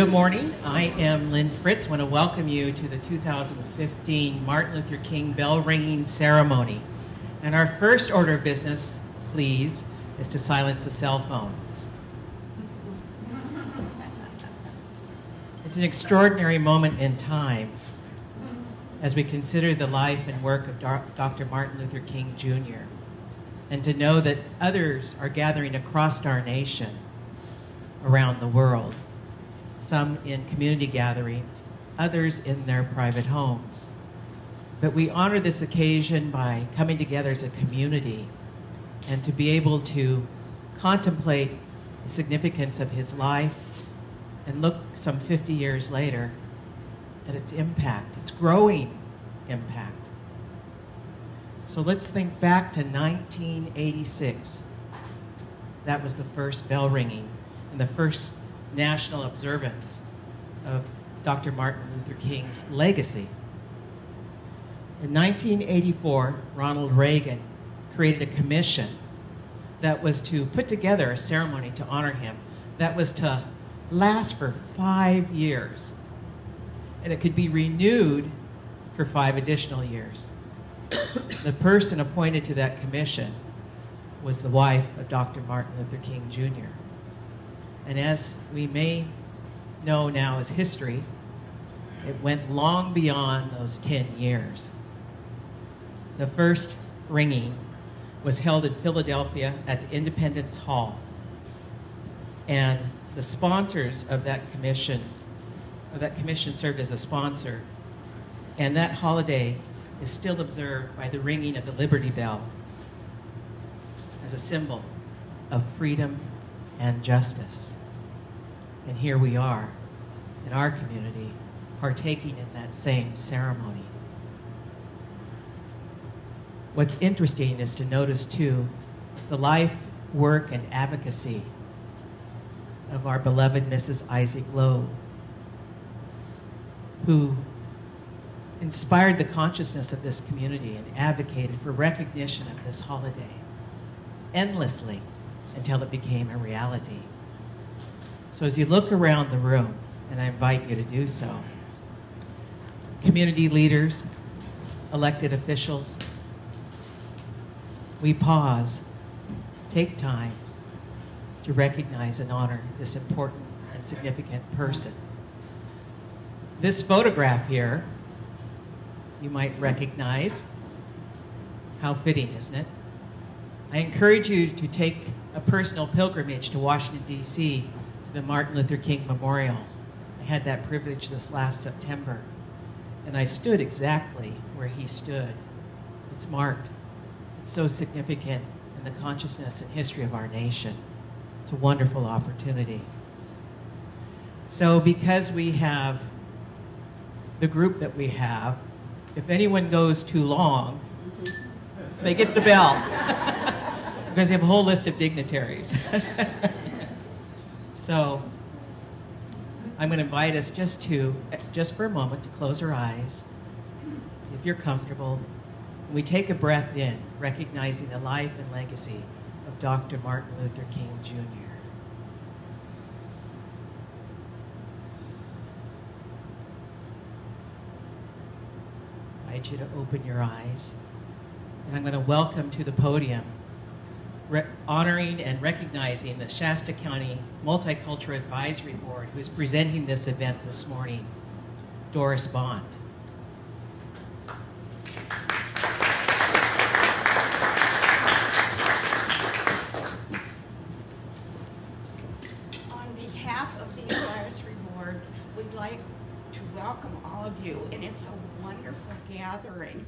Good morning. I am Lynn Fritz. I want to welcome you to the 2015 Martin Luther King bell ringing ceremony. And our first order of business, please, is to silence the cell phones. It's an extraordinary moment in time as we consider the life and work of Dr. Martin Luther King Jr. and to know that others are gathering across our nation, around the world, some in community gatherings, others in their private homes. But we honor this occasion by coming together as a community and to be able to contemplate the significance of his life and look some 50 years later at its impact, its growing impact. So let's think back to 1986. That was the first bell ringing and the first national observance of Dr. Martin Luther King's legacy. In 1984, Ronald Reagan created a commission that was to put together a ceremony to honor him that was to last for 5 years. And it could be renewed for 5 additional years. The person appointed to that commission was the wife of Dr. Martin Luther King Jr. And as we may know now as history, it went long beyond those 10 years. The first ringing was held in Philadelphia at the Independence Hall. And the sponsors of that commission served as a sponsor. And that holiday is still observed by the ringing of the Liberty Bell as a symbol of freedom and justice. And here we are in our community partaking in that same ceremony. What's interesting is to notice too the life, work, and advocacy of our beloved Mrs. Isaac Lowe, who inspired the consciousness of this community and advocated for recognition of this holiday endlessly until it became a reality. So as you look around the room, and I invite you to do so, community leaders, elected officials, we pause, take time to recognize and honor this important and significant person. This photograph here, you might recognize. How fitting, isn't it? I encourage you to take a personal pilgrimage to Washington, D.C., to the Martin Luther King Memorial. I had that privilege this last September, and I stood exactly where he stood. It's marked. It's so significant in the consciousness and history of our nation. It's a wonderful opportunity. So because we have the group that we have, if anyone goes too long, they get the bell. Because you have a whole list of dignitaries. So I'm going to invite us just for a moment to close our eyes, if you're comfortable. We take a breath in, recognizing the life and legacy of Dr. Martin Luther King Jr. I invite you to open your eyes. And I'm going to welcome to the podium, honoring and recognizing the Shasta County Multicultural Advisory Board, who is presenting this event this morning, Doris Bond. On behalf of the advisory board, we'd like to welcome all of you, and it's a wonderful gathering.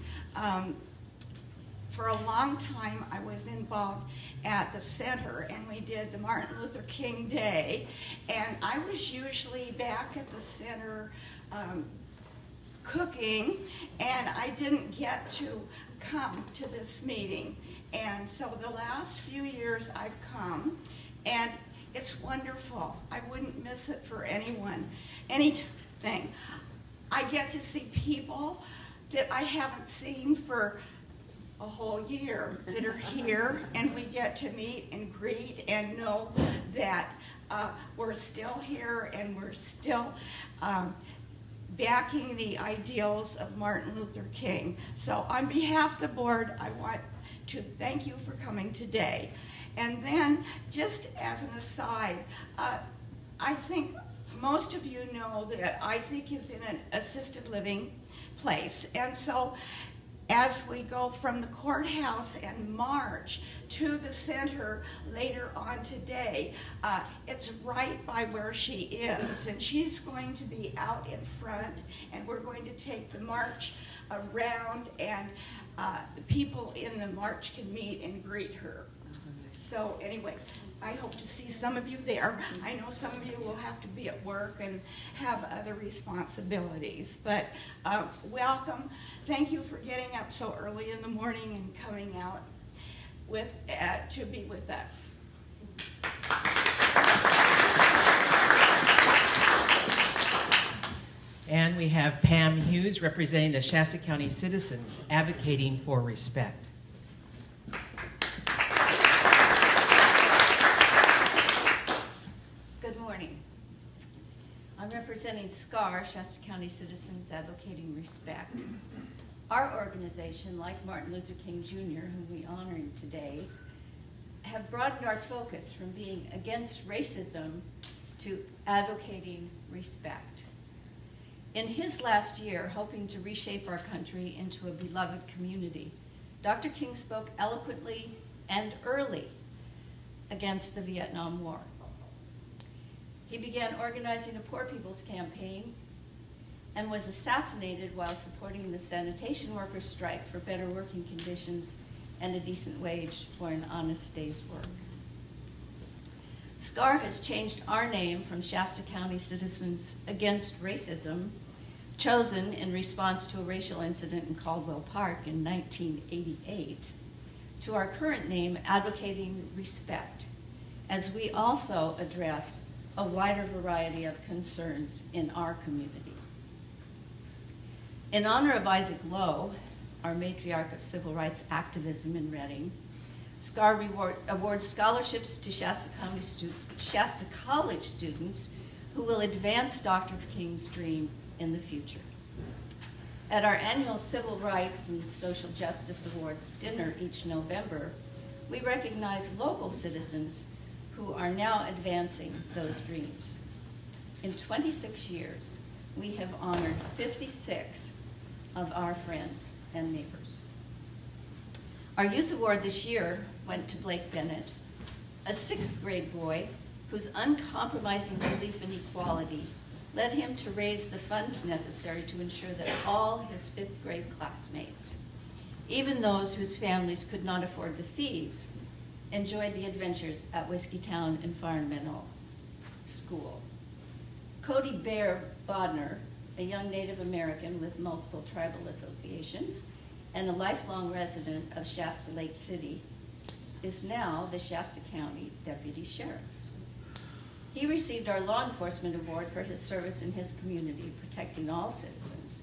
For a long time, I was involved at the center, and we did the Martin Luther King Day, and I was usually back at the center cooking, and I didn't get to come to this meeting. And so the last few years I've come, and it's wonderful. I wouldn't miss it for anything. I get to see people that I haven't seen for a whole year that are here, and we get to meet and greet and know that we're still here and we're still backing the ideals of Martin Luther King. So on behalf of the board, I want to thank you for coming today. And then, just as an aside, I think most of you know that Isaac is in an assisted living place. And so as we go from the courthouse and march to the center later on today, it's right by where she is. And she's going to be out in front, and we're going to take the march around, and the people in the march can meet and greet her. So anyways, I hope to see some of you there. I know some of you will have to be at work and have other responsibilities, but welcome. Thank you for getting up so early in the morning and coming out with to be with us. And we have Pam Hughes representing the Shasta County citizens advocating for respect. I'm representing SCAR, Shasta County Citizens Advocating Respect. Our organization, like Martin Luther King Jr., whom we honor today, have broadened our focus from being against racism to advocating respect. In his last year, hoping to reshape our country into a beloved community, Dr. King spoke eloquently and early against the Vietnam War. He began organizing a Poor People's Campaign and was assassinated while supporting the sanitation workers' strike for better working conditions and a decent wage for an honest day's work. SCAR has changed our name from Shasta County Citizens Against Racism, chosen in response to a racial incident in Caldwell Park in 1988, to our current name, Advocating Respect, as we also address a wider variety of concerns in our community. In honor of Isaac Lowe, our matriarch of civil rights activism in Reading, SCAR awards scholarships to Shasta College students who will advance Dr. King's dream in the future. At our annual Civil Rights and Social Justice Awards dinner each November, we recognize local citizens who are now advancing those dreams. In 26 years, we have honored 56 of our friends and neighbors. Our youth award this year went to Blake Bennett, a 6th grade boy whose uncompromising belief in equality led him to raise the funds necessary to ensure that all his 5th grade classmates, even those whose families could not afford the fees, enjoyed the adventures at Whiskeytown Environmental School. Cody Bear Bodner, a young Native American with multiple tribal associations and a lifelong resident of Shasta Lake City, is now the Shasta County Deputy Sheriff. He received our Law Enforcement Award for his service in his community, protecting all citizens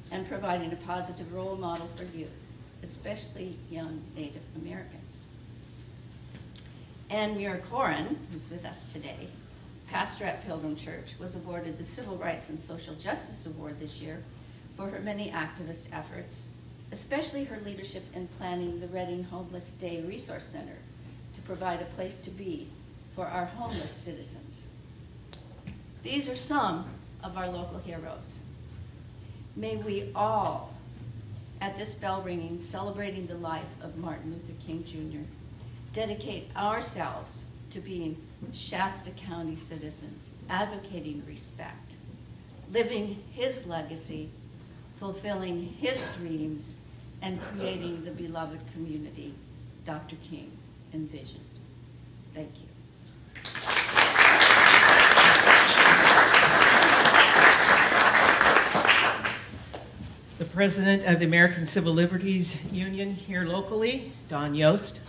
and providing a positive role model for youth, especially young Native Americans. Ann Muir Corin, who's with us today, pastor at Pilgrim Church, was awarded the Civil Rights and Social Justice Award this year for her many activist efforts, especially her leadership in planning the Reading Homeless Day Resource Center to provide a place to be for our homeless citizens. These are some of our local heroes. May we all, at this bell ringing, celebrating the life of Martin Luther King Jr., dedicate ourselves to being Shasta County citizens, advocating respect, living his legacy, fulfilling his dreams, and creating the beloved community Dr. King envisioned. Thank you. The president of the American Civil Liberties Union here locally, Don Yost.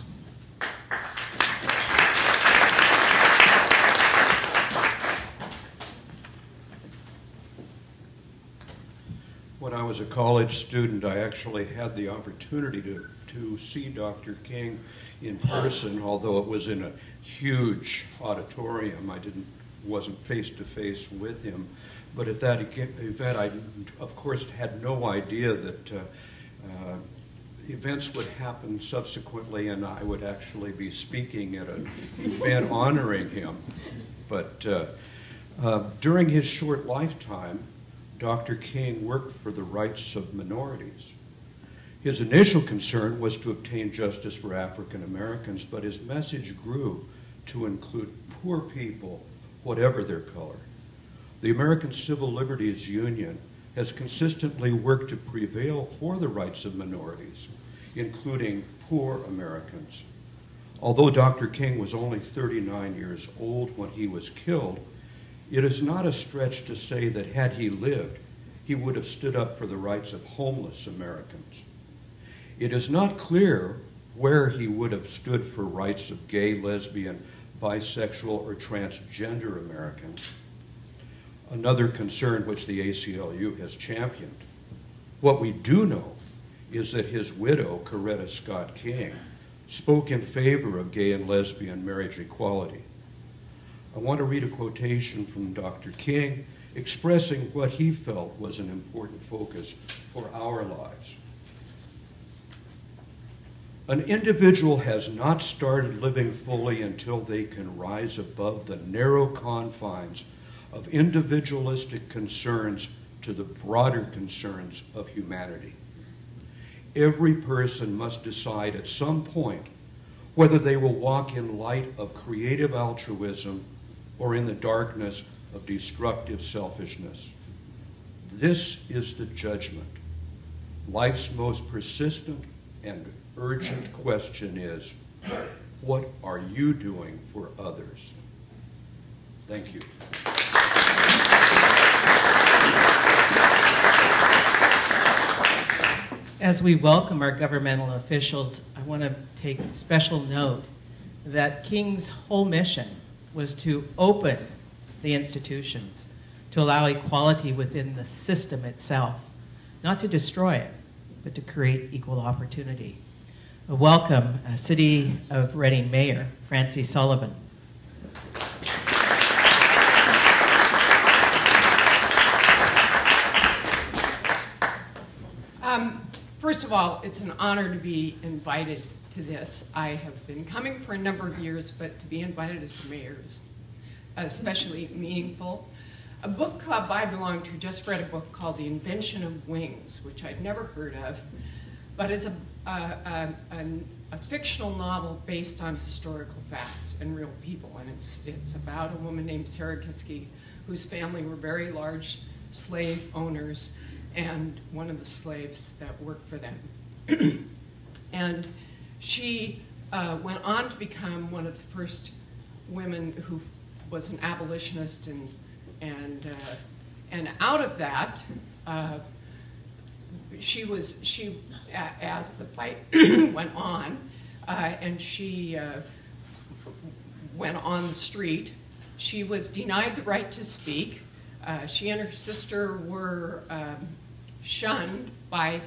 When I was a college student, I actually had the opportunity to see Dr. King in person, although it was in a huge auditorium. I wasn't face to face with him. But at that event, I, of course, had no idea that events would happen subsequently and I would actually be speaking at an event honoring him. But during his short lifetime, Dr. King worked for the rights of minorities. His initial concern was to obtain justice for African Americans, but his message grew to include poor people, whatever their color. The American Civil Liberties Union has consistently worked to prevail for the rights of minorities, including poor Americans. Although Dr. King was only 39 years old when he was killed, it is not a stretch to say that had he lived, he would have stood up for the rights of homeless Americans. It is not clear where he would have stood for rights of gay, lesbian, bisexual, or transgender Americans, another concern which the ACLU has championed. What we do know is that his widow, Coretta Scott King, spoke in favor of gay and lesbian marriage equality. I want to read a quotation from Dr. King expressing what he felt was an important focus for our lives. An individual has not started living fully until they can rise above the narrow confines of individualistic concerns to the broader concerns of humanity. Every person must decide at some point whether they will walk in light of creative altruism or in the darkness of destructive selfishness. This is the judgment. Life's most persistent and urgent question is, what are you doing for others? Thank you. As we welcome our governmental officials, I want to take special note that King's whole mission was to open the institutions, to allow equality within the system itself, not to destroy it, but to create equal opportunity. Welcome, City of Reading Mayor Francie Sullivan. First of all, it's an honor to be invited to this. I have been coming for a number of years, but to be invited as the mayor is especially meaningful. A book club I belong to just read a book called The Invention of Wings, which I'd never heard of, but is a fictional novel based on historical facts and real people. And it's about a woman named Sarah Kiski, whose family were very large slave owners, and one of the slaves that worked for them. And she went on to become one of the first women who was an abolitionist, and out of that, as the fight went on, and she went on the street, she was denied the right to speak. She and her sister were shunned by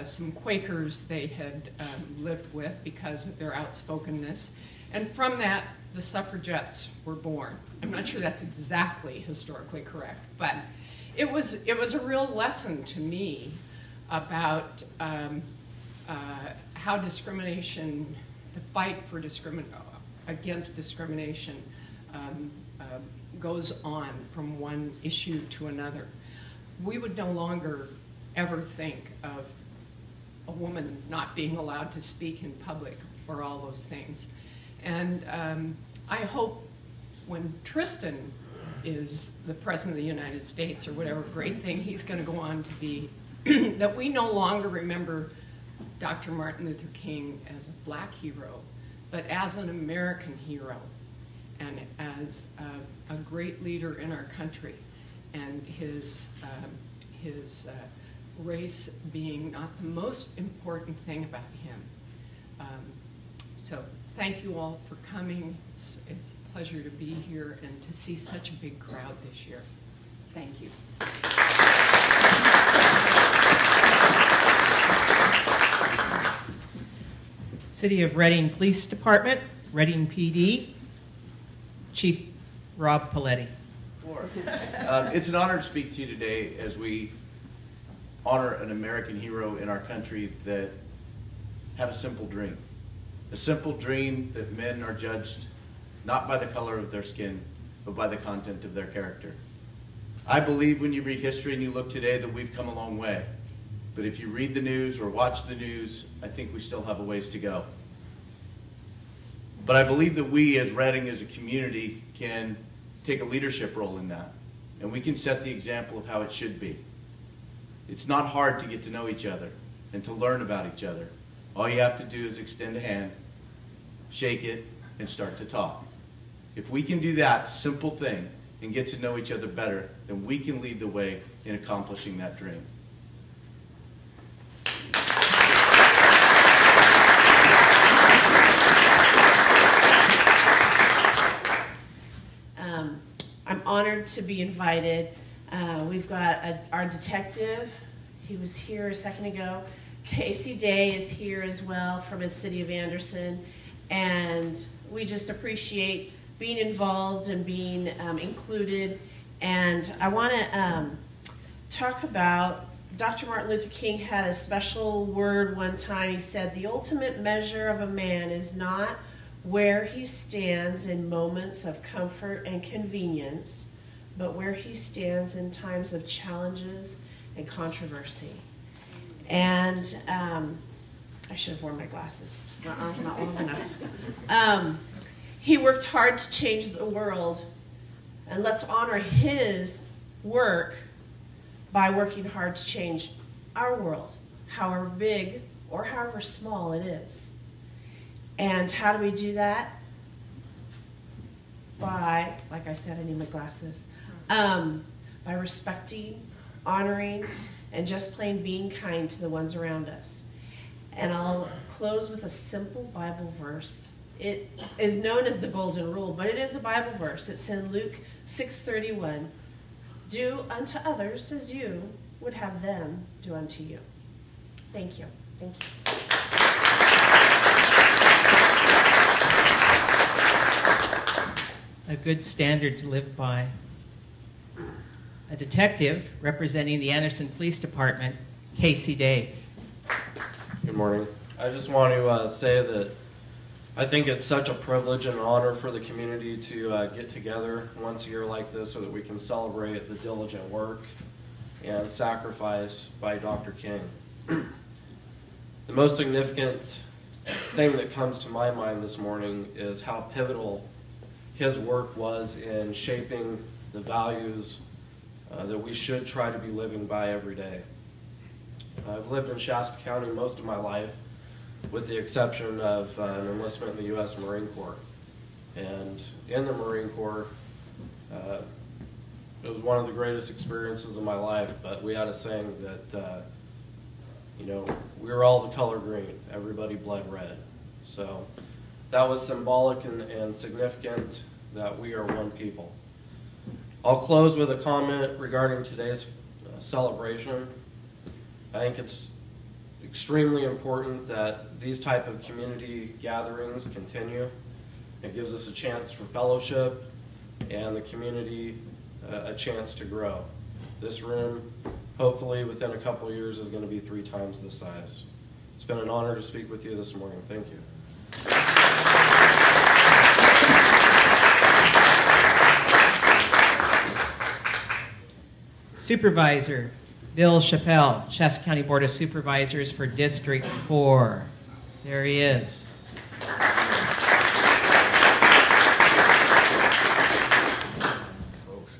some Quakers they had lived with because of their outspokenness. And from that, the suffragettes were born. I'm not sure that's exactly historically correct, but it was a real lesson to me about how discrimination, the fight for against discrimination goes on from one issue to another. We would no longer ever think of a woman not being allowed to speak in public or all those things. And I hope when Tristan is the President of the United States, or whatever great thing he's going to go on to be, that we no longer remember Dr. Martin Luther King as a black hero, but as an American hero, and as a great leader in our country, and his race being not the most important thing about him. So thank you all for coming. It's a pleasure to be here and to see such a big crowd this year. Thank you. City of Reading Police Department, Reading PD, Chief Rob Paletti. It's an honor to speak to you today as we honor an American hero in our country that had a simple dream. A simple dream that men are judged not by the color of their skin, but by the content of their character. I believe when you read history and you look today that we've come a long way. But if you read the news or watch the news, I think we still have a ways to go. But I believe that we as Reading as a community can take a leadership role in that. And we can set the example of how it should be. It's not hard to get to know each other and to learn about each other. All you have to do is extend a hand, shake it, and start to talk. If we can do that simple thing and get to know each other better, then we can lead the way in accomplishing that dream. I'm honored to be invited. We've got our detective. He was here a second ago. Casey Day is here as well from the city of Anderson. And we just appreciate being involved and being included. And I want to talk about Dr. Martin Luther King had a special word one time. He said, "The ultimate measure of a man is not where he stands in moments of comfort and convenience, but where he stands in times of challenges and controversy." And I should have worn my glasses. Not long enough. He worked hard to change the world, and let's honor his work by working hard to change our world, however big or however small it is. And how do we do that? By, like I said, I need my glasses, by respecting, honoring, and just plain being kind to the ones around us. And I'll close with a simple Bible verse. It is known as the Golden Rule, but it is a Bible verse. It's in Luke 6:31. "Do unto others as you would have them do unto you." Thank you. Thank you. A good standard to live by. A detective representing the Anderson Police Department, Casey Day. Good morning. I just want to say that I think it's such a privilege and an honor for the community to get together once a year like this so that we can celebrate the diligent work and sacrifice by Dr. King. The most significant thing that comes to my mind this morning is how pivotal his work was in shaping the values that we should try to be living by every day. I've lived in Shasta County most of my life, with the exception of an enlistment in the U.S. Marine Corps. And in the Marine Corps, it was one of the greatest experiences of my life, but we had a saying that, we were all the color green, everybody bled red. So that was symbolic and significant that we are one people. I'll close with a comment regarding today's celebration. I think it's extremely important that these type of community gatherings continue. It gives us a chance for fellowship and the community a chance to grow. This room, hopefully within a couple of years, is going to be 3 times this size. It's been an honor to speak with you this morning. Thank you. Supervisor Bill Chappelle, Shasta County Board of Supervisors for District 4. There he is.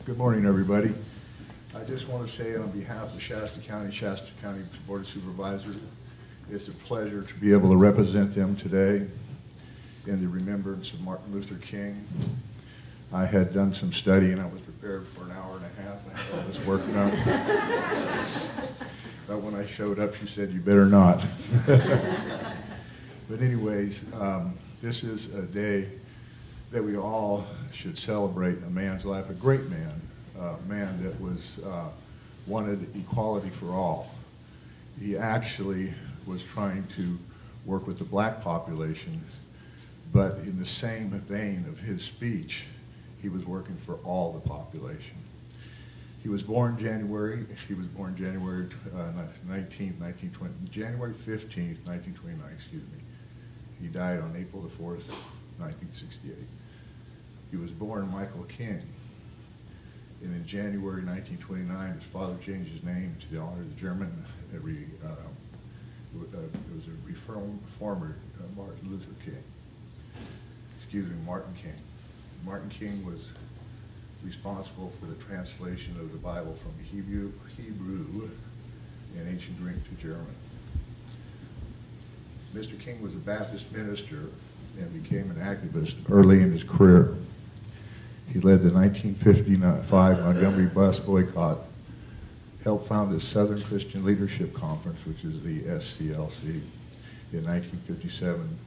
Good morning, everybody. I just want to say on behalf of Shasta County Board of Supervisors, it's a pleasure to be able to represent them today in the remembrance of Martin Luther King. I had done some study and I was prepared for an hour and a half. I had all this work done. But when I showed up, she said, "You better not." But anyways, this is a day that we all should celebrate a man's life, a great man, a man that was wanted equality for all. He actually was trying to work with the black population, but in the same vein of his speech, he was working for all the population. He was born January 19th, January 15th, 1929, excuse me. He died on April the 4th, 1968. He was born Michael King. And in January 1929, his father changed his name to the honor of the German, it was a reformer, Martin Luther King. Excuse me, Martin King. Martin King was responsible for the translation of the Bible from Hebrew and ancient Greek to German. Mr. King was a Baptist minister and became an activist early in his career. He led the 1955 Montgomery bus boycott, helped found the Southern Christian Leadership Conference, which is the SCLC, in 1957,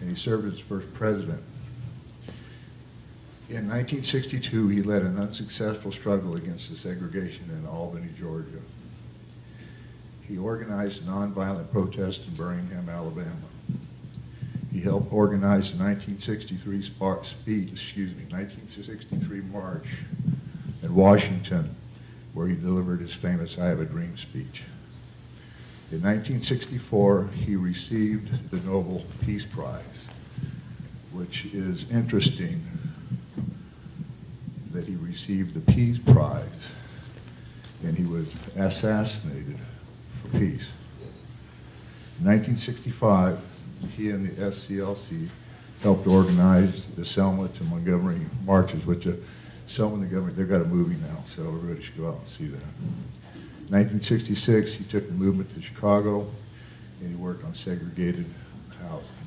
and he served as first president. In 1962, he led an unsuccessful struggle against the segregation in Albany, Georgia. He organized nonviolent protests in Birmingham, Alabama. He helped organize the 1963 march in Washington, where he delivered his famous I Have a Dream speech. In 1964, he received the Nobel Peace Prize, which is interesting that he received the Peace Prize and he was assassinated for peace. In 1965, he and the SCLC helped organize the Selma to Montgomery marches, which Selma and Montgomery, they've got a movie now, so everybody should go out and see that. In 1966, he took the movement to Chicago, and he worked on segregated housing.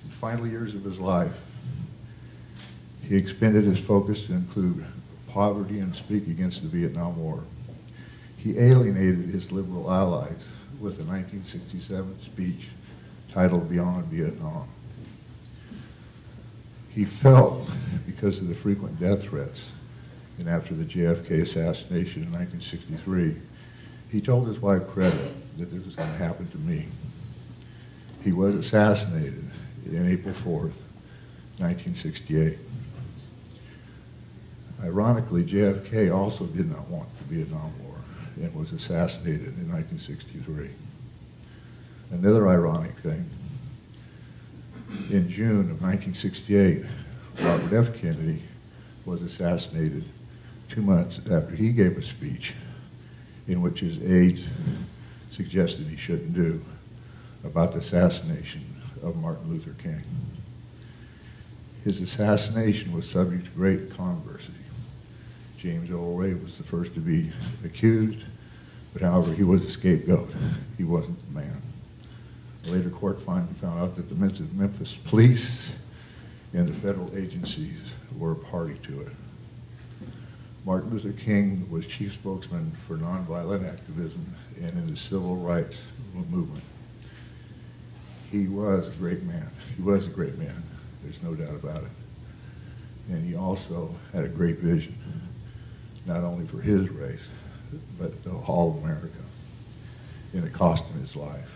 In the final years of his life, he expanded his focus to include poverty and speak against the Vietnam War. He alienated his liberal allies with a 1967 speech titled Beyond Vietnam. He felt, because of the frequent death threats, and after the JFK assassination in 1963, he told his wife Greta that this was going to happen to me. He was assassinated on April 4th, 1968. Ironically, JFK also did not want the Vietnam War and was assassinated in 1963. Another ironic thing, in June of 1968, Robert F. Kennedy was assassinated 2 months after he gave a speech in which his aides suggested he shouldn't do about the assassination of Martin Luther King. His assassination was subject to great controversy. James Earl Ray was the first to be accused, but however, he was a scapegoat. He wasn't the man. A later court found out that the Memphis police and the federal agencies were a party to it. Martin Luther King was chief spokesman for nonviolent activism and in the civil rights movement. He was a great man. He was a great man. There's no doubt about it. And he also had a great vision, not only for his race, but all of America, and it cost him his life.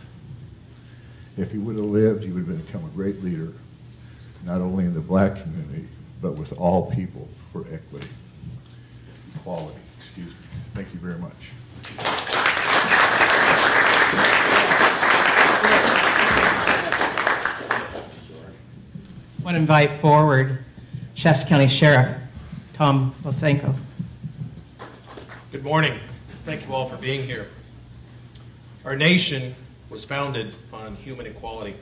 If he would have lived, he would have become a great leader, not only in the black community, but with all people for equity, equality, excuse me. Thank you very much. I want to invite forward Shasta County Sheriff Tom Losenko. Good morning. Thank you all for being here. Our nation was founded on human equality.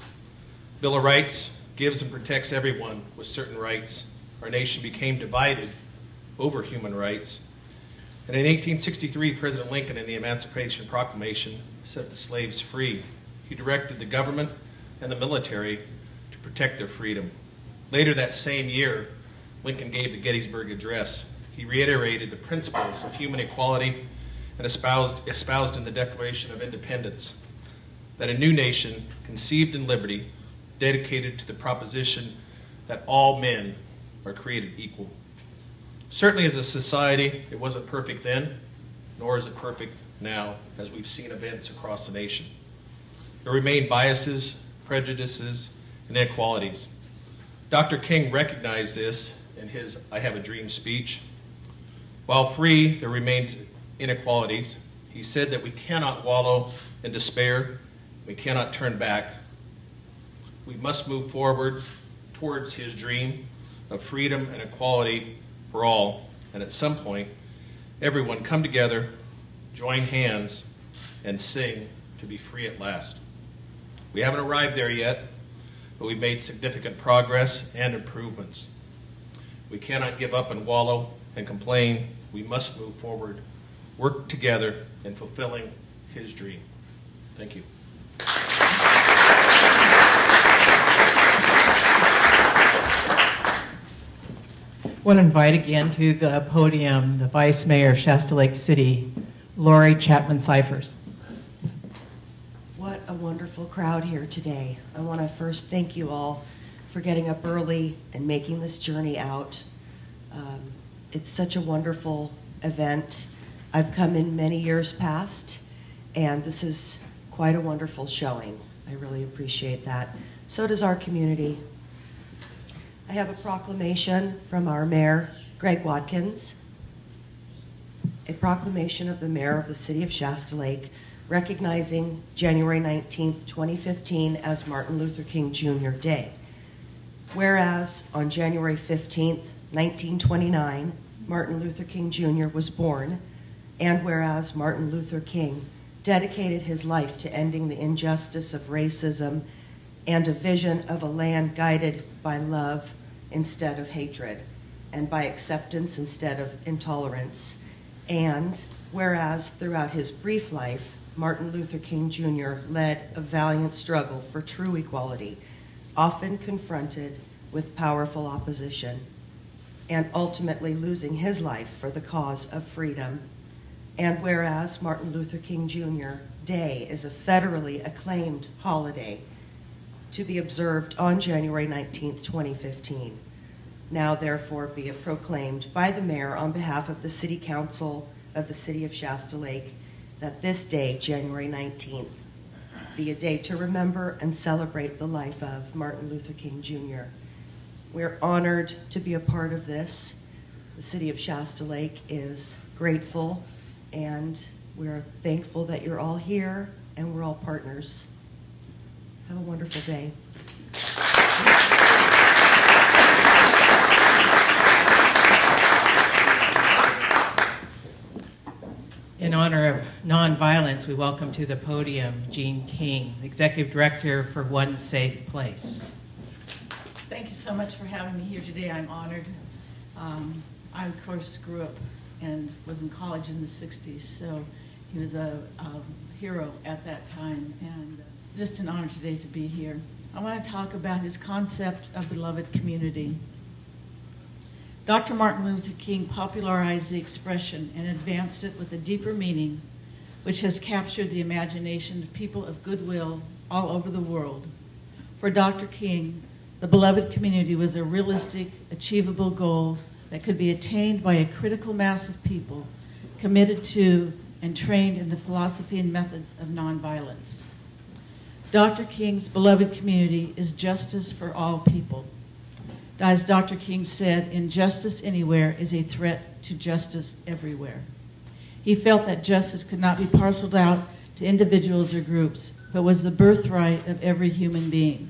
Bill of Rights gives and protects everyone with certain rights. Our nation became divided over human rights. And in 1863, President Lincoln, in the Emancipation Proclamation, set the slaves free. He directed the government and the military to protect their freedom. Later that same year, Lincoln gave the Gettysburg Address. He reiterated the principles of human equality and espoused in the Declaration of Independence that a new nation conceived in liberty, dedicated to the proposition that all men are created equal. Certainly as a society, it wasn't perfect then, nor is it perfect now, as we've seen events across the nation. There remain biases, prejudices, and inequalities. Dr. King recognized this in his I Have a Dream speech. While free, there remains inequalities. He said that we cannot wallow in despair. We cannot turn back. We must move forward towards his dream of freedom and equality for all. And at some point, everyone come together, join hands, and sing to be free at last. We haven't arrived there yet, but we've made significant progress and improvements. We cannot give up and wallow and complain. We must move forward, work together in fulfilling his dream. Thank you. I want to invite again to the podium the Vice Mayor of Shasta Lake City, Lori Chapman-Cyphers. What a wonderful crowd here today. I want to first thank you all for getting up early and making this journey out. It's such a wonderful event. I've come in many years past, and this is quite a wonderful showing. I really appreciate that. So does our community. I have a proclamation from our mayor, Greg Watkins, a proclamation of the mayor of the city of Shasta Lake recognizing January 19th, 2015 as Martin Luther King Jr. Day. Whereas on January 15th, 1929, Martin Luther King Jr. was born, and whereas Martin Luther King dedicated his life to ending the injustice of racism and a vision of a land guided by love instead of hatred, and by acceptance instead of intolerance. And whereas throughout his brief life, Martin Luther King Jr. led a valiant struggle for true equality, often confronted with powerful opposition, and ultimately losing his life for the cause of freedom. And whereas Martin Luther King Jr. Day is a federally acclaimed holiday to be observed on January 19th, 2015. Now therefore be it proclaimed by the mayor on behalf of the City Council of the City of Shasta Lake that this day, January 19th, be a day to remember and celebrate the life of Martin Luther King Jr. We're honored to be a part of this. The City of Shasta Lake is grateful, and we're thankful that you're all here and we're all partners. Have a wonderful day. In honor of nonviolence, we welcome to the podium Jean King, Executive Director for One Safe Place. Thank you so much for having me here today. I'm honored. I, of course, grew up and was in college in the 60s, so he was a hero at that time, and just an honor today to be here. I want to talk about his concept of beloved community. Dr. Martin Luther King popularized the expression and advanced it with a deeper meaning, which has captured the imagination of people of goodwill all over the world. For Dr. King, the beloved community was a realistic, achievable goal that could be attained by a critical mass of people committed to and trained in the philosophy and methods of nonviolence. Dr. King's beloved community is justice for all people. As Dr. King said, injustice anywhere is a threat to justice everywhere. He felt that justice could not be parceled out to individuals or groups, but was the birthright of every human being.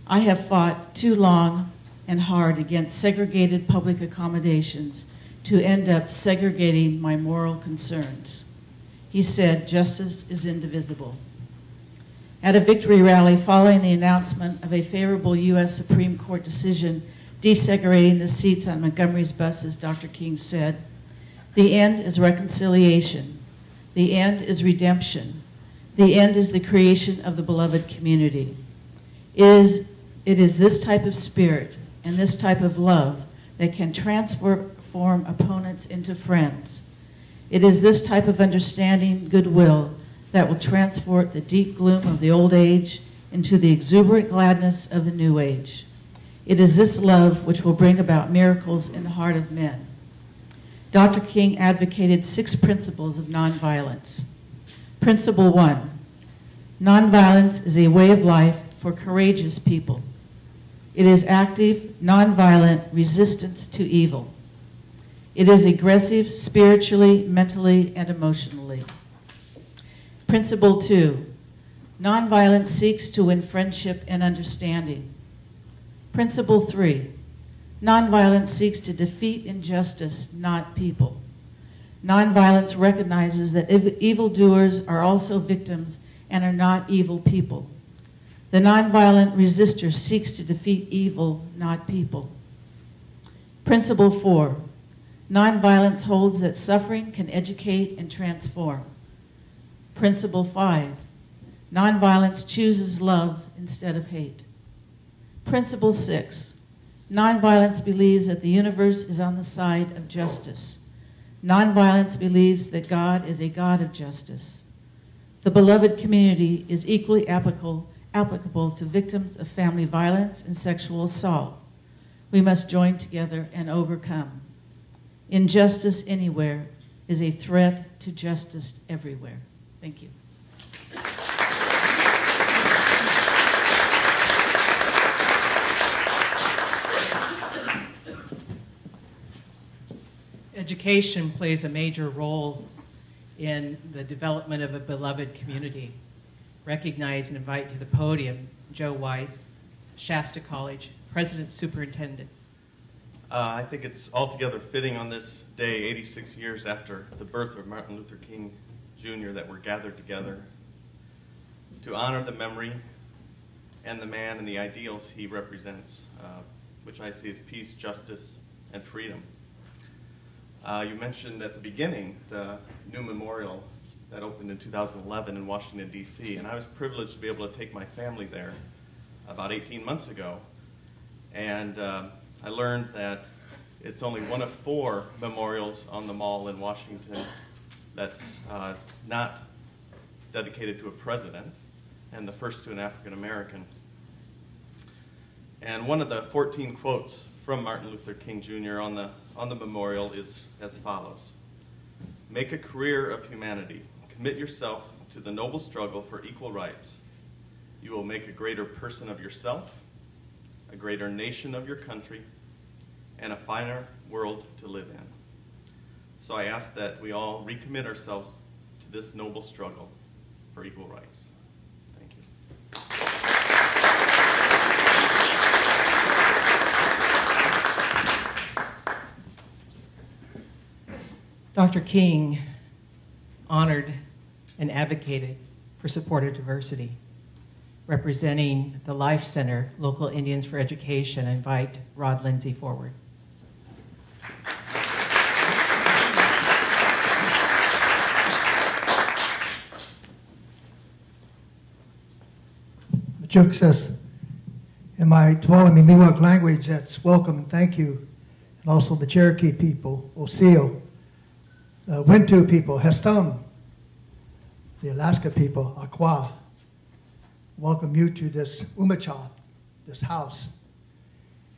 I have fought too long and hard against segregated public accommodations to end up segregating my moral concerns. He said, justice is indivisible. At a victory rally following the announcement of a favorable U.S. Supreme Court decision desegregating the seats on Montgomery's buses, Dr. King said, the end is reconciliation. The end is redemption. The end is the creation of the beloved community. It is this type of spirit and this type of love that can transform opponents into friends. It is this type of understanding, goodwill, that will transport the deep gloom of the old age into the exuberant gladness of the new age. It is this love which will bring about miracles in the heart of men. Dr. King advocated 6 principles of nonviolence. Principle 1, nonviolence is a way of life for courageous people. It is active, nonviolent resistance to evil. It is aggressive spiritually, mentally, and emotionally. Principle 2, nonviolence seeks to win friendship and understanding. Principle 3, nonviolence seeks to defeat injustice, not people. Nonviolence recognizes that evildoers are also victims and are not evil people. The nonviolent resistor seeks to defeat evil, not people. Principle 4, nonviolence holds that suffering can educate and transform. Principle 5, nonviolence chooses love instead of hate. Principle 6, nonviolence believes that the universe is on the side of justice. Nonviolence believes that God is a God of justice. The beloved community is equally applicable to victims of family violence and sexual assault. We must join together and overcome. Injustice anywhere is a threat to justice everywhere. Thank you. Education plays a major role in the development of a beloved community. Recognize and invite to the podium Joe Weiss, Shasta College, President Superintendent. I think it's altogether fitting on this day, 86 years after the birth of Martin Luther King Jr., that we're gathered together to honor the memory and the man and the ideals he represents, which I see as peace, justice, and freedom. You mentioned at the beginning the new memorial that opened in 2011 in Washington, D.C., and I was privileged to be able to take my family there about 18 months ago. And I learned that it's only one of 4 memorials on the mall in Washington that's not dedicated to a president, and the first to an African American. And one of the 14 quotes from Martin Luther King Jr. on the memorial is as follows: "Make a career of humanity. Commit yourself to the noble struggle for equal rights. You will make a greater person of yourself, a greater nation of your country, and a finer world to live in." So I ask that we all recommit ourselves to this noble struggle for equal rights. Thank you. Dr. King honored and advocated for supportive diversity. Representing the Life Center, Local Indians for Education, I invite Rod Lindsay forward. Juxus, in my Tuolumne Miwok language, that's welcome and thank you. And also the Cherokee people, Oseo, the Wintu people, Hestum, the Alaska people, Aqua, welcome you to this umacha, this house.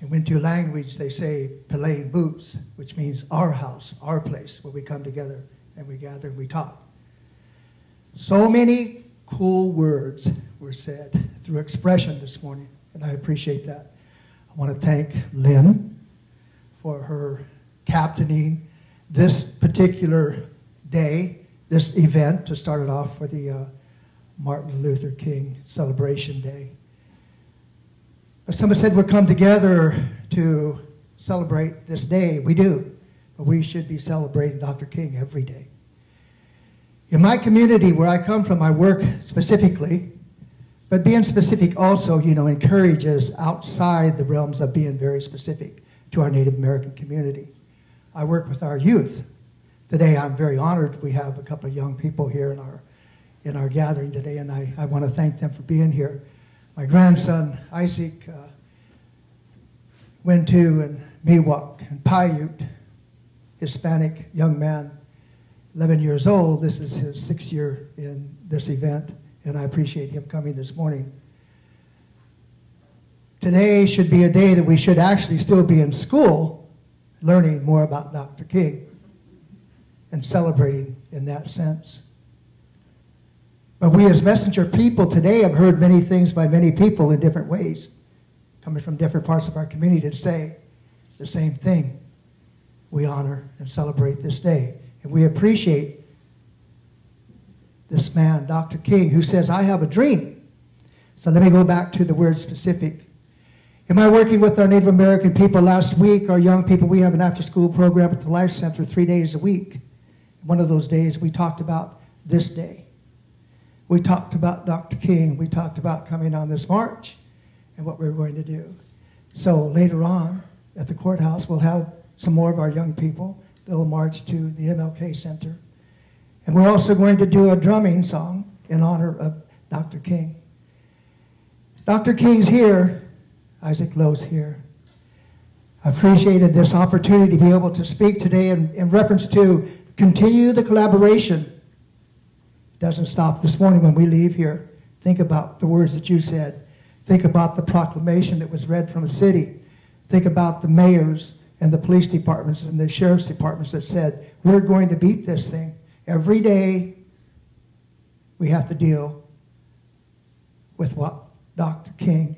In Wintu language, they say Pelayan Boots, which means our house, our place, where we come together and we gather and we talk. So many cool words were said through expression this morning, and I appreciate that. I want to thank Lynn for her captaining this particular day, this event, to start it off for the Martin Luther King Celebration Day. As someone said, we're come together to celebrate this day. We do, but we should be celebrating Dr. King every day. In my community where I come from, I work specifically, but being specific also, encourages outside the realms of being very specific to our Native American community. I work with our youth. Today, I'm very honored. We have a couple of young people here in our gathering today, and I want to thank them for being here. My grandson, Isaac, Wintu and Miwok and Paiute, Hispanic young man, 11 years old. This is his 6th year in this event, and I appreciate him coming this morning. Today should be a day that we should actually still be in school learning more about Dr. King and celebrating in that sense. But we as messenger people today have heard many things by many people in different ways, coming from different parts of our community to say the same thing. We honor and celebrate this day. And we appreciate this man, Dr. King, who says, I have a dream. So let me go back to the word specific. In my working with our Native American people last week, our young people, we have an after-school program at the Life Center 3 days a week. One of those days we talked about this day. We talked about Dr. King. We talked about coming on this march and what we were going to do. So later on at the courthouse, we'll have some more of our young people. They'll march to the MLK Center. And we're also going to do a drumming song in honor of Dr. King. Dr. King's here. Isaac Lowe's here. I appreciated this opportunity to be able to speak today in reference to continue the collaboration. It doesn't stop this morning when we leave here. Think about the words that you said. Think about the proclamation that was read from the city. Think about the mayors and the police departments and the sheriff's departments that said, we're going to beat this thing. Every day we have to deal with what Dr. King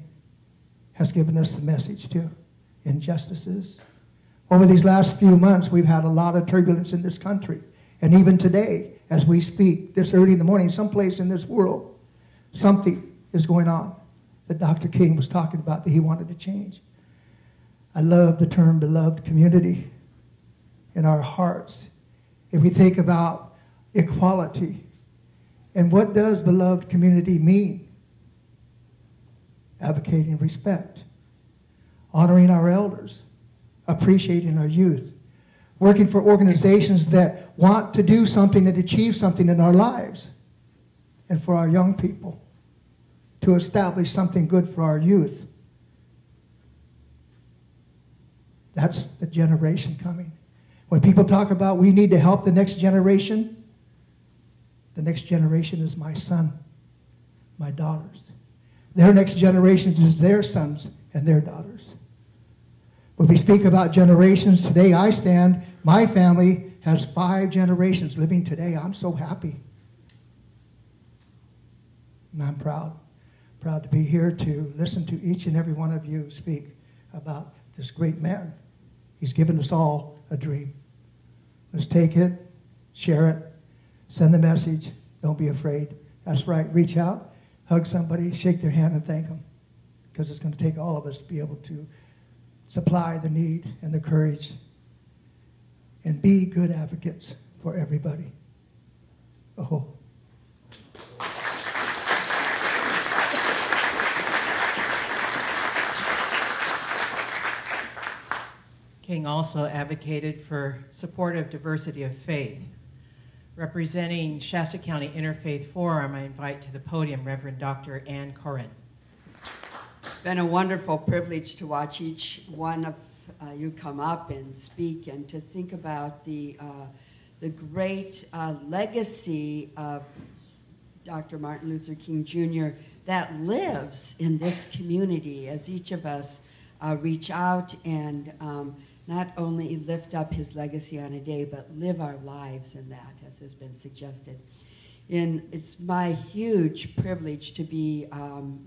has given us the message to. Injustices. Over these last few months, we've had a lot of turbulence in this country. And even today, as we speak, this early in the morning, someplace in this world, something is going on that Dr. King was talking about that he wanted to change. I love the term beloved community in our hearts. If we think about equality, and what does beloved community mean? Advocating respect, honoring our elders, appreciating our youth, working for organizations that want to do something and achieve something in our lives, and for our young people to establish something good for our youth. That's the generation coming. When people talk about we need to help the next generation is my son, my daughters. Their next generation is their sons and their daughters. When we speak about generations, today my family has 5 generations living today. I'm so happy. And I'm proud to be here to listen to each and every one of you speak about this great man. He's given us all a dream. Let's take it, share it, send the message. Don't be afraid. That's right. Reach out, hug somebody, shake their hand, and thank them. Because it's going to take all of us to be able to supply the need and the courage and be good advocates for everybody. Oh. King also advocated for support of diversity of faith. Representing Shasta County Interfaith Forum, I invite to the podium Reverend Dr. Ann Corin. It's been a wonderful privilege to watch each one of you come up and speak and to think about the great legacy of Dr. Martin Luther King Jr. that lives in this community as each of us reach out and not only lift up his legacy on a day, but live our lives in that, as has been suggested. And it's my huge privilege to be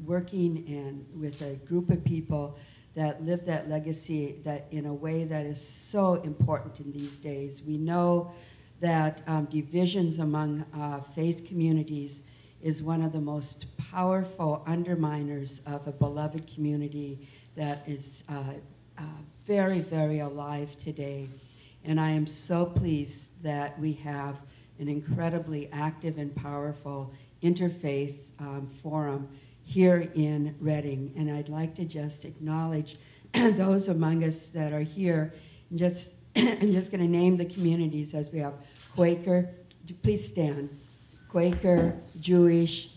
working with a group of people that live that legacy that in a way that is so important in these days. We know that divisions among faith communities is one of the most powerful underminers of a beloved community that is very, very alive today. And I am so pleased that we have an incredibly active and powerful interfaith forum here in Reading. And I'd like to just acknowledge those among us that are here. And I'm just going to name the communities as we have Quaker, please stand, Quaker, Jewish,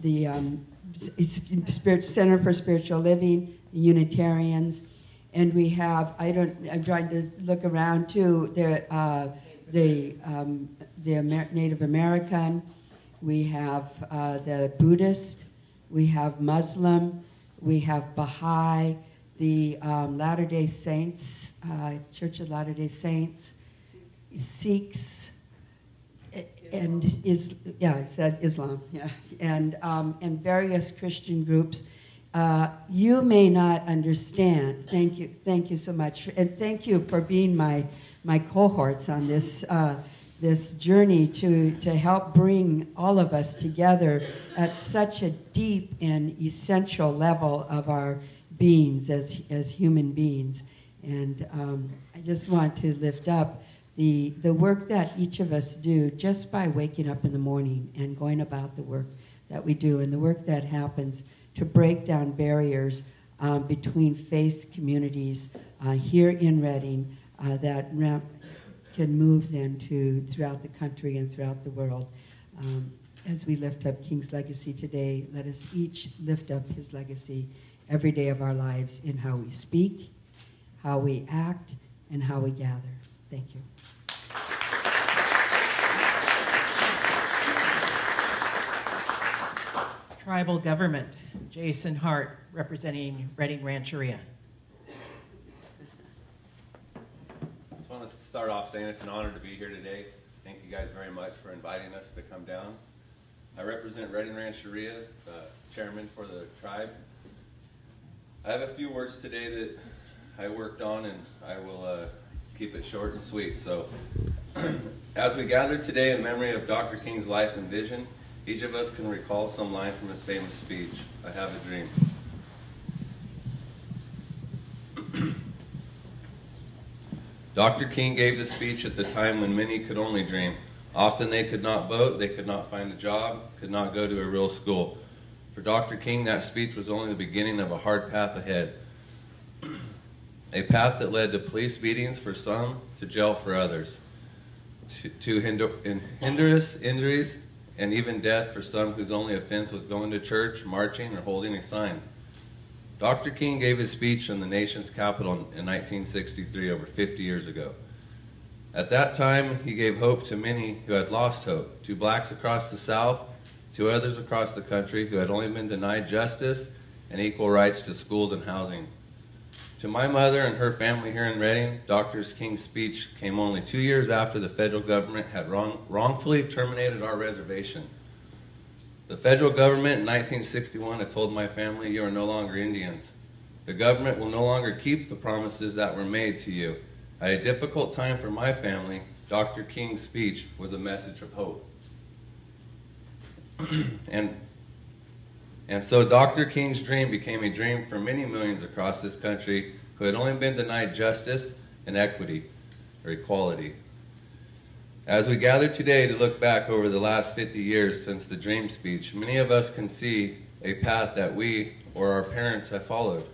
the Center for Spiritual Living, the Unitarians, and we have, I'm trying to look around too, the Native American, we have the Buddhist, we have Muslim, we have Baha'i, the Latter-day Saints, Church of Latter-day Saints, Sikhs, I said Islam, yeah, and various Christian groups. You may not understand. Thank you so much, and thank you for being my cohorts on this this journey to help bring all of us together at such a deep and essential level of our beings as human beings. And I just want to lift up the work that each of us do just by waking up in the morning and going about the work that we do, and the work that happens to break down barriers between faith communities here in Reading that can move then to throughout the country and throughout the world. As we lift up King's legacy today, let us each lift up his legacy every day of our lives in how we speak, how we act, and how we gather. Thank you. Tribal Government, Jason Hart, representing Reading Rancheria. I just want to start off saying it's an honor to be here today. Thank you guys very much for inviting us to come down. I represent Reading Rancheria, chairman for the tribe. I have a few words today that I worked on, and I will keep it short and sweet. So, as we gather today in memory of Dr. King's life and vision, each of us can recall some line from his famous speech, "I have a dream." Dr. King gave the speech at the time when many could only dream. Often they could not vote, they could not find a job, could not go to a real school. For Dr. King, that speech was only the beginning of a hard path ahead. A path that led to police beatings for some, to jail for others, to injuries, and even death for some whose only offense was going to church, marching, or holding a sign. Dr. King gave his speech in the nation's capital in 1963, over 50 years ago. At that time, he gave hope to many who had lost hope, to blacks across the South, to others across the country who had only been denied justice and equal rights to schools and housing. To my mother and her family here in Reading, Dr. King's speech came only 2 years after the federal government had wrongfully terminated our reservation. The federal government in 1961 had told my family, "You are no longer Indians. The government will no longer keep the promises that were made to you." At a difficult time for my family, Dr. King's speech was a message of hope. And so Dr. King's dream became a dream for many millions across this country who had only been denied justice and equity, or equality. As we gather today to look back over the last 50 years since the dream speech, many of us can see a path that we or our parents have followed.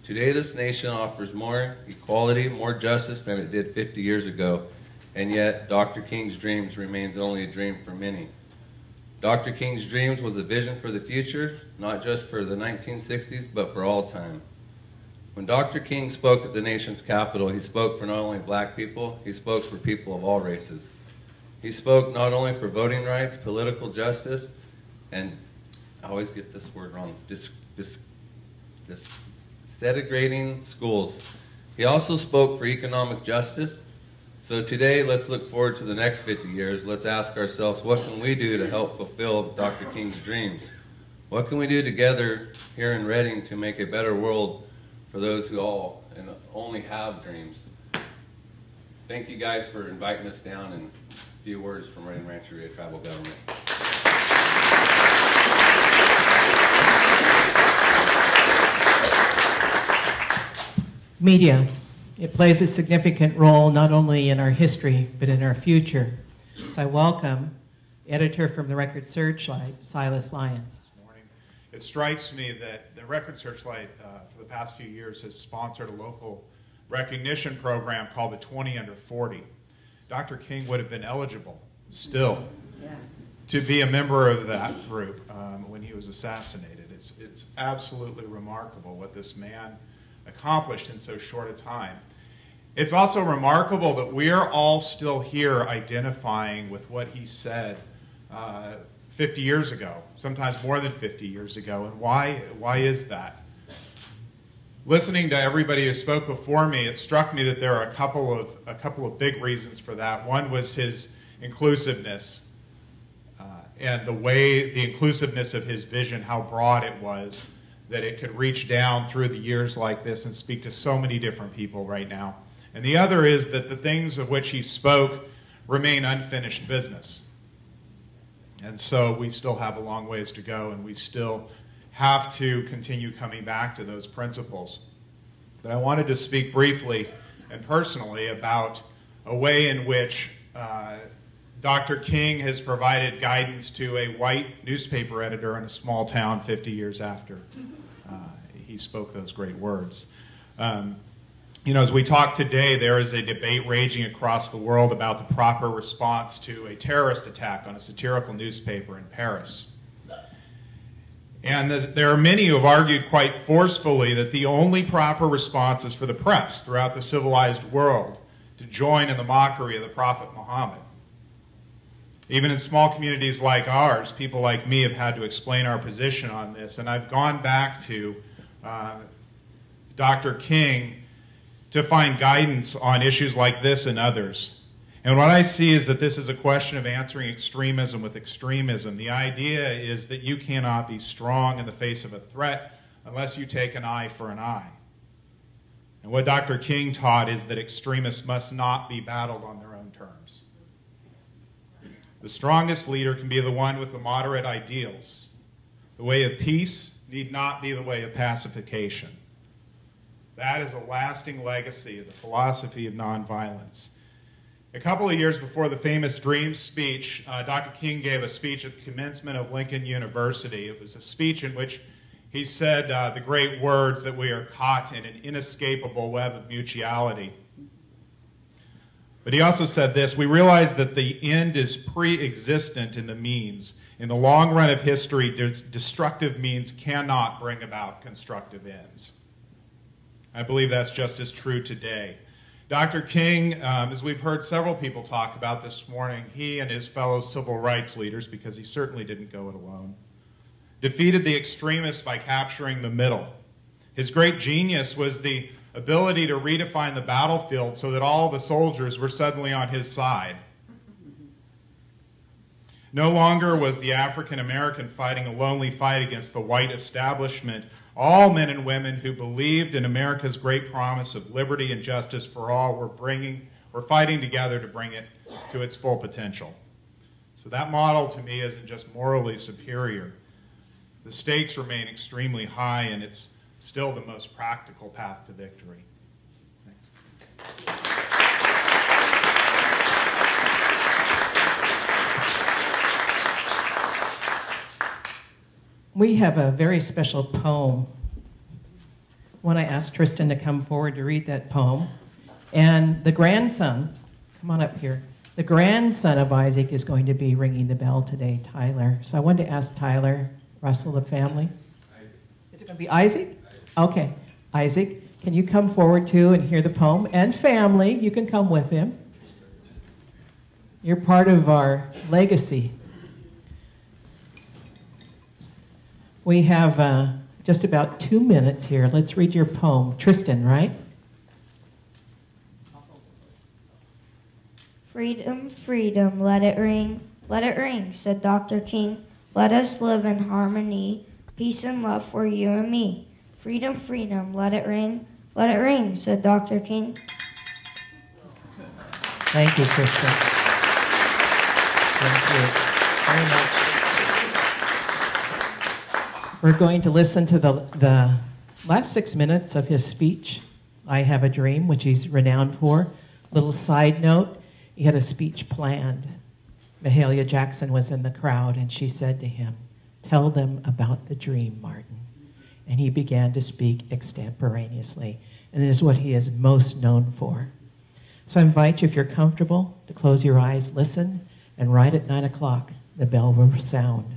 Today this nation offers more equality, more justice than it did 50 years ago, and yet Dr. King's dreams remains only a dream for many. Dr. King's dreams was a vision for the future, not just for the 1960s, but for all time. When Dr. King spoke at the nation's capital, he spoke for not only black people, he spoke for people of all races. He spoke not only for voting rights, political justice, and I always get this word wrong, disintegrating schools. He also spoke for economic justice. So today, let's look forward to the next 50 years. Let's ask ourselves, what can we do to help fulfill Dr. King's dreams? What can we do together here in Reading to make a better world for those who all and only have dreams? Thank you guys for inviting us down, and a few words from Reading Rancheria Tribal Government. Media. It plays a significant role not only in our history, but in our future. So I welcome editor from the Record Searchlight, Silas Lyons. This morning. It strikes me that the Record Searchlight for the past few years has sponsored a local recognition program called the 20 Under 40. Dr. King would have been eligible still to be a member of that group when he was assassinated. It's absolutely remarkable what this man accomplished in so short a time. It's also remarkable that we're all still here identifying with what he said 50 years ago, sometimes more than 50 years ago. And why is that? Listening to everybody who spoke before me, it struck me that there are a couple of big reasons for that. One was his inclusiveness. and the inclusiveness of his vision, how broad it was, that it could reach down through the years like this and speak to so many different people right now. And the other is that the things of which he spoke remain unfinished business. And so we still have a long ways to go, and we still have to continue coming back to those principles. But I wanted to speak briefly and personally about a way in which Dr. King has provided guidance to a white newspaper editor in a small town 50 years after he spoke those great words. You know, as we talk today, there is a debate raging across the world about the proper response to a terrorist attack on a satirical newspaper in Paris. And there are many who have argued quite forcefully that the only proper response is for the press throughout the civilized world to join in the mockery of the Prophet Muhammad. Even in small communities like ours, people like me have had to explain our position on this, and I've gone back to Dr. King to find guidance on issues like this and others. And what I see is that this is a question of answering extremism with extremism. The idea is that you cannot be strong in the face of a threat unless you take an eye for an eye. And what Dr. King taught is that extremists must not be battled on their own terms. The strongest leader can be the one with the moderate ideals. The way of peace need not be the way of pacification. That is a lasting legacy of the philosophy of nonviolence. A couple of years before the famous Dreams speech, Dr. King gave a speech at the commencement of Lincoln University. It was a speech in which he said the great words that we are caught in an inescapable web of mutuality. But he also said this: we realize that the end is pre-existent in the means. In the long run of history, destructive means cannot bring about constructive ends. I believe that's just as true today. Dr. King, as we've heard several people talk about this morning, he and his fellow civil rights leaders, because he certainly didn't go it alone, defeated the extremists by capturing the middle. His great genius was the ability to redefine the battlefield so that all the soldiers were suddenly on his side. No longer was the African American fighting a lonely fight against the white establishment. All men and women who believed in America's great promise of liberty and justice for all were fighting together to bring it to its full potential. So that model to me isn't just morally superior. The stakes remain extremely high, and it's still the most practical path to victory. Thanks. We have a very special poem. I want to ask Tristan to come forward to read that poem. And the grandson, come on up here. The grandson of Isaac is going to be ringing the bell today, Tyler. So I wanted to ask Tyler, Russell, the family. Isaac. Is it going to be Isaac? Okay. Isaac, can you come forward too and hear the poem? And family, you can come with him. You're part of our legacy. We have just about 2 minutes here. Let's read your poem. Tristan, right? Freedom, freedom, let it ring, said Dr. King. Let us live in harmony, peace and love for you and me. Freedom, freedom, let it ring, said Dr. King. Thank you, Tristan. Thank you very much. We're going to listen to the last 6 minutes of his speech, I Have a Dream, which he's renowned for. Little side note, he had a speech planned. Mahalia Jackson was in the crowd, and she said to him, "Tell them about the dream, Martin." And he began to speak extemporaneously, and it is what he is most known for. So I invite you, if you're comfortable, to close your eyes, listen, and right at 9 o'clock, the bell will sound.